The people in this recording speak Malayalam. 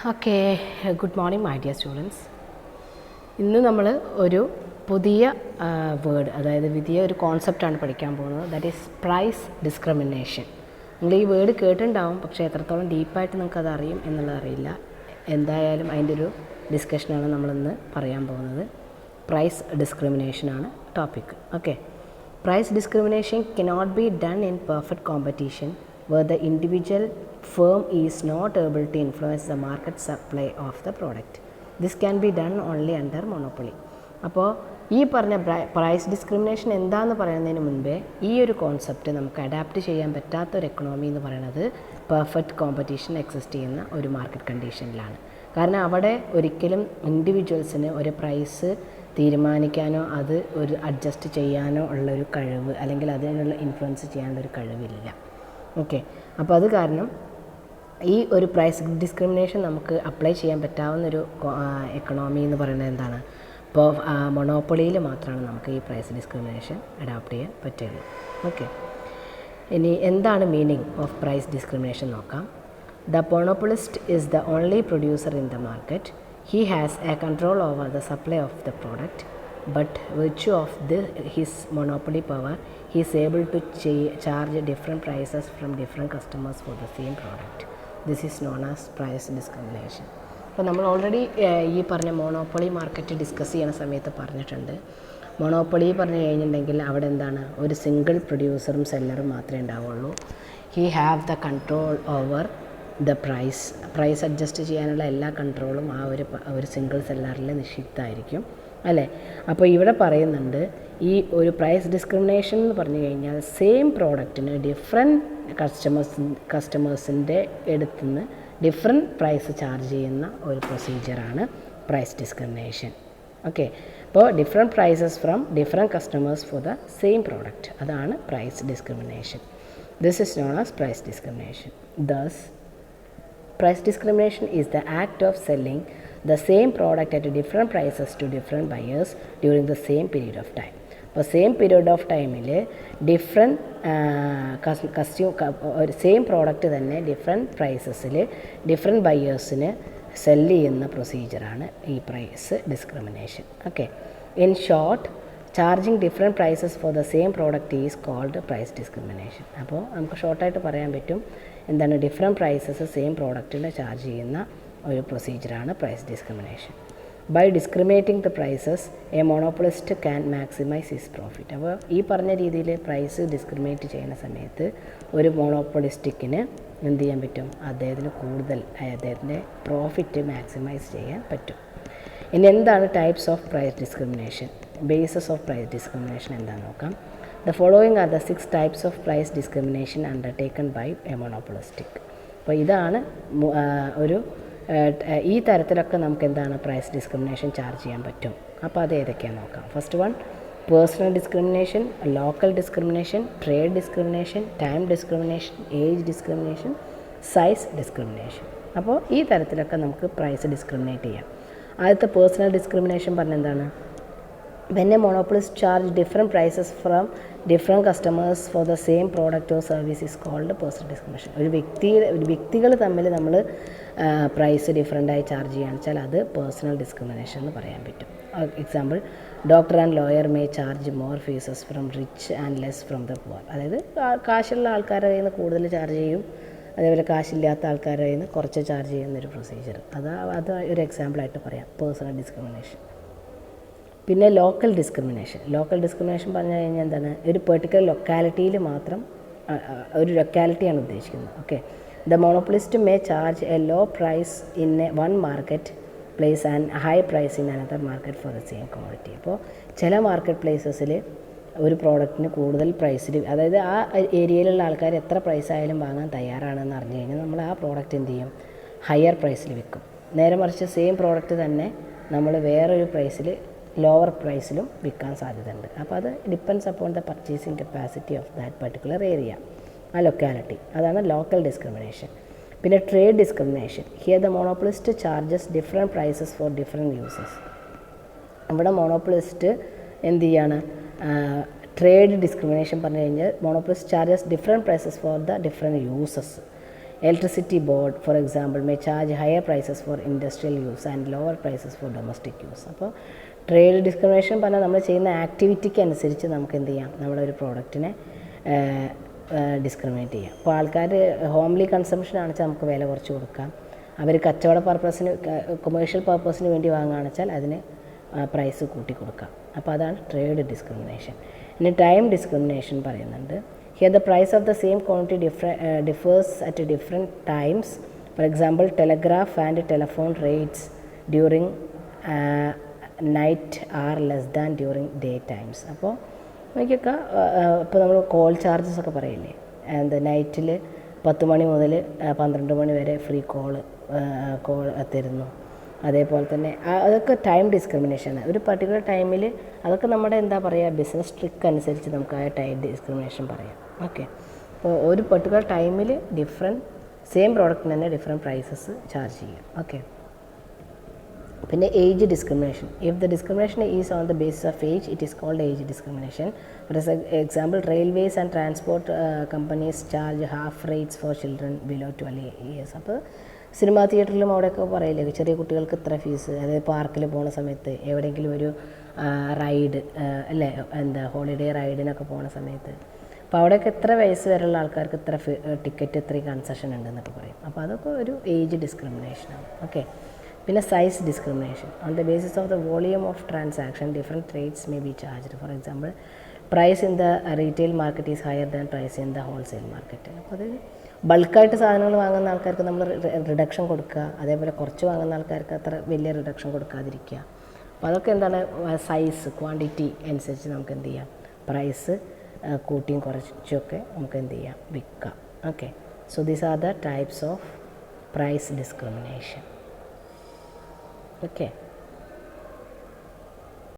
Okay, good morning my dear students. ഇന്ന് നമ്മൾ ഒരു പുതിയ വേർഡ്, അതായത് പുതിയ ഒരു കോൺസെപ്റ്റാണ് പഠിക്കാൻ പോകുന്നത്. That is price discrimination. നിങ്ങൾ ഈ വേർഡ് കേട്ടിട്ടുണ്ടാവും, പക്ഷേ എത്രത്തോളം ഡീപ്പായിട്ട് നിങ്ങൾക്കത് അറിയും എന്നുള്ളത് അറിയില്ല. എന്തായാലും അതിൻ്റെ ഒരു ഡിസ്കഷനാണ് നമ്മളിന്ന് പറയാൻ പോകുന്നത്. പ്രൈസ് ഡിസ്ക്രിമിനേഷനാണ് topic. Okay, price discrimination cannot be done in perfect competition where the individual firm is not able to influence the market supply of the product. This can be done only under monopoly. അപ്പോൾ ഈ പറഞ്ഞ പ്രൈസ് ഡിസ്ക്രിമിനേഷൻ എന്താണെന്ന് പറയുന്നതിന് മുൻപേ ഈ ഒരു കോൺസെപ്റ്റ് നമുക്ക് അഡാപ്റ്റ് ചെയ്യാൻ പറ്റാത്തൊരു എക്കണോമി എന്ന് പറയുന്നത് പെർഫെക്റ്റ് കോമ്പറ്റീഷൻ എക്സിസ്റ്റ് ചെയ്യുന്ന ഒരു മാർക്കറ്റ് കണ്ടീഷനിലാണ്. കാരണം അവിടെ ഒരിക്കലും ഇൻഡിവിജ്വൽസിന് ഒരു പ്രൈസ് തീരുമാനിക്കാനോ അത് ഒരു അഡ്ജസ്റ്റ് ചെയ്യാനോ ഉള്ളൊരു കഴിവ്, അല്ലെങ്കിൽ അതിനുള്ള ഇൻഫ്ലുവൻസ് ചെയ്യാനുള്ളൊരു കഴിവില്ല. ഓക്കെ, അപ്പോൾ അത് കാരണം ഈ ഒരു പ്രൈസ് ഡിസ്ക്രിമിനേഷൻ നമുക്ക് അപ്ലൈ ചെയ്യാൻ പറ്റാവുന്നൊരു എക്കണോമി എന്ന് പറയുന്നത് എന്താണ്? ഇപ്പോൾ മൊണോപ്പൊളിയിൽ മാത്രമാണ് നമുക്ക് ഈ പ്രൈസ് ഡിസ്ക്രിമിനേഷൻ അഡാപ്റ്റ് ചെയ്യാൻ പറ്റുള്ളൂ. ഓക്കെ, ഇനി എന്താണ് മീനിങ് ഓഫ് പ്രൈസ് ഡിസ്ക്രിമിനേഷൻ നോക്കാം. The monopolist is the only producer in the market. He has a control over the supply of the product, but virtue of his monopoly power, he is able to charge different prices from different customers for the same product. This is known as price discrimination. അപ്പോൾ നമ്മൾ ഓൾറെഡി ഈ പറഞ്ഞ മോണോപ്പൊളി മാർക്കറ്റ് ഡിസ്കസ് ചെയ്യുന്ന സമയത്ത് പറഞ്ഞിട്ടുണ്ട്. മോണോപ്പൊളി പറഞ്ഞു കഴിഞ്ഞിട്ടുണ്ടെങ്കിൽ അവിടെ എന്താണ്, ഒരു സിംഗിൾ പ്രൊഡ്യൂസറും സെല്ലറും മാത്രമേ ഉണ്ടാവുള്ളൂ. He have the control over the price adjust ചെയ്യാനുള്ള എല്ലാ കൺട്രോളും ആ ഒരു സിംഗിൾ സെല്ലറിൽ നിക്ഷിപ്തമായിരിക്കും, അല്ലേ? അപ്പോൾ ഇവിടെ പറയുന്നുണ്ട് ഈ ഒരു പ്രൈസ് ഡിസ്ക്രിമിനേഷൻ എന്ന് പറഞ്ഞു കഴിഞ്ഞാൽ സെയിം പ്രോഡക്റ്റിന് ഡിഫറെൻറ്റ് കസ്റ്റമേഴ്സിൻ്റെ അടുത്തുനിന്ന് ഡിഫറെൻറ്റ് പ്രൈസ് ചാർജ് ചെയ്യുന്ന ഒരു പ്രൊസീജിയറാണ് പ്രൈസ് ഡിസ്ക്രിമിനേഷൻ. ഓക്കെ, അപ്പോൾ different prices from different customers for the same product, അതാണ് price discrimination. This is known as price discrimination. Thus price discrimination is the act of selling the same product at different prices to different buyers during the same period of time. അപ്പോൾ സെയിം പീരീഡ് ഓഫ് ടൈമിൽ ഡിഫറെൻറ്റ് സെയിം പ്രോഡക്റ്റ് തന്നെ ഡിഫറെൻറ്റ് പ്രൈസസിൽ ഡിഫറെൻറ്റ് ബയേഴ്സിന് സെല്ല് ചെയ്യുന്ന പ്രൊസീജിയറാണ് ഈ price discrimination. Okay, in short, charging different prices for the same product is called price discrimination. അപ്പോൾ നമുക്ക് ഷോർട്ടായിട്ട് പറയാൻ പറ്റും എന്താണ്, ഡിഫറെൻറ്റ് പ്രൈസസ് സെയിം പ്രോഡക്റ്റിൽ ചാർജ് ചെയ്യുന്ന ഒരു പ്രൊസീജിയറാണ് price discrimination. By discriminating the prices a monopolist can maximise his profit. അപ്പോൾ ഈ പറഞ്ഞ രീതിയിൽ പ്രൈസ് ഡിസ്ക്രിമിനേറ്റ് ചെയ്യുന്ന സമയത്ത് ഒരു മോണോപ്പൊളിസ്റ്റിക്കിന് എന്ത് ചെയ്യാൻ പറ്റും, അദ്ദേഹത്തിന് കൂടുതൽ അദ്ദേഹത്തിൻ്റെ പ്രോഫിറ്റ് മാക്സിമൈസ് ചെയ്യാൻ പറ്റും. ഇനി എന്താണ് types of price discrimination, bases of price discrimination എന്താണെന്ന് നോക്കാം. The following are the 6 types of price discrimination undertaken by a monopolistic. അപ്പോൾ ഇതാണ് ഒരു ഈ തരത്തിലൊക്കെ നമുക്ക് എന്താണ് പ്രൈസ് ഡിസ്ക്രിമിനേഷൻ ചാർജ് ചെയ്യാൻ പറ്റും. അപ്പോൾ അത് ഏതൊക്കെയാണെന്ന് നോക്കാം. First one, personal discrimination, local discrimination, trade discrimination, time discrimination, age discrimination, size discrimination. അപ്പോൾ ഈ തരത്തിലൊക്കെ നമുക്ക് പ്രൈസ് ഡിസ്ക്രിമിനേറ്റ് ചെയ്യാം. ആദ്യത്തെ പേഴ്സണൽ ഡിസ്ക്രിമിനേഷൻ പറഞ്ഞ എന്താണ്, when a monopolist charge different prices from different customers for the same product or service is called personal discrimination. ഒരു വ്യക്തികൾ തമ്മിൽ നമ്മൾ പ്രൈസ് ഡിഫറെൻ്റായി ചാർജ് ചെയ്യുകയാണെന്ന് വെച്ചാൽ അത് പേഴ്സണൽ ഡിസ്ക്രിമിനേഷൻ എന്ന് പറയാൻ പറ്റും. Example, doctor and lawyer may charge more fees from rich and less from the poor. അതായത് കാശുള്ള ആൾക്കാരുടെ കയ്യിൽ നിന്ന് കൂടുതൽ ചാർജ് ചെയ്യും, അതേപോലെ കാശില്ലാത്ത ആൾക്കാരുടെ കയ്യിൽ നിന്ന് കുറച്ച് ചാർജ് ചെയ്യുന്നൊരു പ്രൊസീജിയർ. അത് ഒരു എക്സാമ്പിളായിട്ട് പറയാം പേഴ്സണൽ ഡിസ്ക്രിമിനേഷൻ. പിന്നെ ലോക്കൽ ഡിസ്ക്രിമിനേഷൻ പറഞ്ഞു കഴിഞ്ഞാൽ എന്താണ്, ഒരു പെർട്ടിക്കുലർ ലൊക്കാലിറ്റിയിൽ മാത്രം ഒരു ലൊക്കാലിറ്റിയാണ് ഉദ്ദേശിക്കുന്നത്. Okay, the monopolist may charge a low price in one market place and high price in another market for the same commodity. അപ്പോൾ ചില മാർക്കറ്റ് പ്ലേസസിൽ ഒരു പ്രോഡക്റ്റിന് കൂടുതൽ പ്രൈസിൽ, അതായത് ആ ഏരിയയിലുള്ള ആൾക്കാർ എത്ര പ്രൈസ് ആയാലും വാങ്ങാൻ തയ്യാറാണെന്ന് അറിഞ്ഞു കഴിഞ്ഞാൽ നമ്മൾ ആ പ്രോഡക്റ്റ് എന്ത് ചെയ്യും, ഹയർ പ്രൈസിൽ വിൽക്കും. നേരെ മറിച്ച് സെയിം പ്രോഡക്റ്റ് തന്നെ നമ്മൾ വേറൊരു പ്രൈസിൽ ലോവർ പ്രൈസിലും വിൽക്കാൻ സാധ്യതയുണ്ട്. അപ്പോൾ അത് depends upon the purchasing capacity of that particular area, ആ ലൊക്കാലിറ്റി. അതാണ് ലോക്കൽ ഡിസ്ക്രിമിനേഷൻ. പിന്നെ trade discrimination, here the monopolist charges different prices for different uses. ഇവിടെ മോണോപ്പൊളിസ്റ്റ് എന്ത് ചെയ്യാണ്, ട്രേഡ് ഡിസ്ക്രിമിനേഷൻ പറഞ്ഞു കഴിഞ്ഞാൽ monopolist charges different prices for the different uses. Electricity board, for example, may charge higher prices for industrial use and lower prices for domestic use. അപ്പോൾ ട്രേഡ് ഡിസ്ക്രിമിനേഷൻ പറഞ്ഞാൽ നമ്മൾ ചെയ്യുന്ന ആക്ടിവിറ്റിക്ക് അനുസരിച്ച് നമുക്ക് എന്ത് ചെയ്യാം, നമ്മുടെ ഒരു പ്രോഡക്റ്റിനെ ഡിസ്ക്രിമിനേറ്റ് ചെയ്യാം. അപ്പോൾ ആൾക്കാർ ഹോംലി കൺസംഷൻ ആണെച്ചാൽ നമുക്ക് വില കുറച്ച് കൊടുക്കാം. അവർ കച്ചവട പർപ്പസിന് കൊമേഴ്ഷ്യൽ പർപ്പസിന് വേണ്ടി വാങ്ങുകയാണെന്ന് വെച്ചാൽ അതിന് പ്രൈസ് കൂട്ടി കൊടുക്കാം. അപ്പോൾ അതാണ് ട്രേഡ് ഡിസ്ക്രിമിനേഷൻ. ഇനി ടൈം ഡിസ്ക്രിമിനേഷൻ പറയുന്നുണ്ട്. Here the price of the same quantity differs at different times. For example telegraph and telephone rates during night are less than during day times. അപ്പോൾ നോക്കിയൊക്കെ ഇപ്പോൾ നമ്മൾ കോൾ ചാർജസ് ഒക്കെ പറയില്ലേ, എന്താ നൈറ്റിൽ 10 മണി മുതൽ 12 മണി വരെ ഫ്രീ കോൾ തരുന്നു. അതേപോലെ തന്നെ അതൊക്കെ ടൈം ഡിസ്ക്രിമിനേഷനാണ്. ഒരു പർട്ടിക്കുലർ ടൈമിൽ അതൊക്കെ നമ്മുടെ എന്താ പറയുക, ബിസിനസ് ട്രിക്ക് അനുസരിച്ച് നമുക്ക് ആ ടൈം ഡിസ്ക്രിമിനേഷൻ പറയാം. ഓക്കെ, അപ്പോൾ ഒരു പർട്ടിക്കുലർ ടൈമിൽ സെയിം പ്രോഡക്റ്റിന് തന്നെ ഡിഫറെൻറ്റ് പ്രൈസസ് ചാർജ് ചെയ്യും. ഓക്കെ, പിന്നെ age discrimination. If the discrimination is on the basis of age it is called age discrimination. For example railways and transport companies charge half rates for children below 12 years. അപ്പോൾ സിനിമാ തിയേറ്ററിലും അവിടെയൊക്കെ പറയില്ലേ, ചെറിയ കുട്ടികൾക്ക് ഇത്ര ഫീസ്. അതായത് പാർക്കിൽ പോകുന്ന സമയത്ത്, എവിടെയെങ്കിലും ഒരു റൈഡ് അല്ലേ, എന്താ ഹോളിഡേ റൈഡിനൊക്കെ പോകുന്ന സമയത്ത്, അപ്പോൾ അവിടെയൊക്കെ ഇത്ര വയസ്സ് വരെയുള്ള ആൾക്കാർക്ക് ഇത്ര ടിക്കറ്റ് ഇത്രയും കൺസെഷൻ ഉണ്ടെന്നൊക്കെ പറയും. അപ്പോൾ അതൊക്കെ ഒരു ഏജ് ഡിസ്ക്രിമിനേഷനാണ്. ഓക്കെ, പിന്നെ size discrimination. On the basis of the volume of transaction different rates may be charged. For example, price in the retail market is higher than price in the wholesale market. അപ്പോൾ അത് ബൾക്കായിട്ട് സാധനങ്ങൾ വാങ്ങുന്ന ആൾക്കാർക്ക് നമ്മൾ റിഡക്ഷൻ കൊടുക്കുക, അതേപോലെ കുറച്ച് വാങ്ങുന്ന ആൾക്കാർക്ക് അത്ര വലിയ റിഡക്ഷൻ കൊടുക്കാതിരിക്കുക. അപ്പോൾ അതൊക്കെ എന്താണ്, സൈസ് ക്വാണ്ടിറ്റി അനുസരിച്ച് നമുക്ക് എന്ത് ചെയ്യാം, പ്രൈസ് കൂട്ടിയും കുറച്ചൊക്കെ നമുക്ക് എന്ത് ചെയ്യാം, വിൽക്കാം. Okay, so these are the types of price discrimination. Okay.